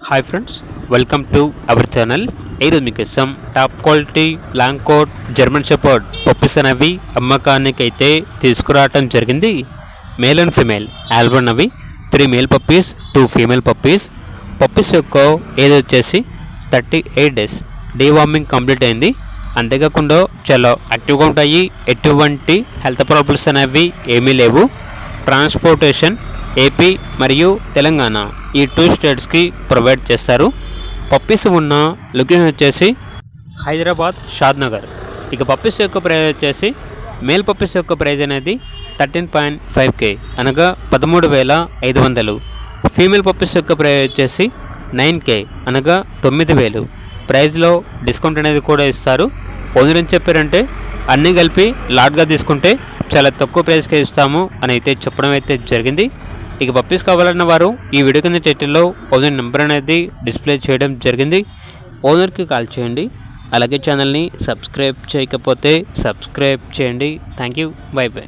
Hi friends, welcome to our channel. ఈరోజు మీకోసం top quality long coat German shepherd puppies అనేవి అమ్మకానికి అయితే తీసుకురావటం జరిగింది. మేల్ అండ్ ఫీమేల్ ఆల్బన్ అవి 3 male puppies 2 female puppies. Puppies యొక్క ఏజ్ వచ్చేసి 38 డేస్. డీవార్మింగ్ కంప్లీట్ అయింది. అంతేకాకుండా చాలా యాక్టివ్గా ఉంటాయి. ఎటువంటి హెల్త్ ప్రాబ్లమ్స్ అనేవి ఏమీ లేవు. ట్రాన్స్పోర్టేషన్ ఏపీ మరియు తెలంగాణ ఈ 2 స్టేట్స్కి ప్రొవైడ్ చేస్తారు. పప్పీస్ ఉన్న లొకేషన్ వచ్చేసి హైదరాబాద్, షాద్నగర్. ఇక పప్పీస్ యొక్క ప్రైస్ వచ్చేసి మేల్ పప్పీస్ యొక్క ప్రైస్ అనేది 13.5K అనగా 13,500. ఫీమేల్ పప్పీస్ యొక్క ప్రైస్ వచ్చేసి 9K అనగా 9,000. ప్రైస్లో డిస్కౌంట్ అనేది కూడా ఇస్తారు. ఓనర్ ఏం చెప్పారంటే అన్నీ కలిపి లాట్గా తీసుకుంటే చాలా తక్కువ ప్రైస్కే ఇస్తాము అని అయితే చెప్పడం అయితే జరిగింది. ఇక పప్పీస్ కావాలన్న వారు ఈ వీడియో కింద టైటిల్లో ఓనర్ నెంబర్ అనేది డిస్ప్లే చేయడం జరిగింది. ఓనర్కి కాల్ చేయండి. అలాగే ఛానల్ని సబ్స్క్రైబ్ చేయకపోతే సబ్స్క్రైబ్ చేయండి. Thank you. By by.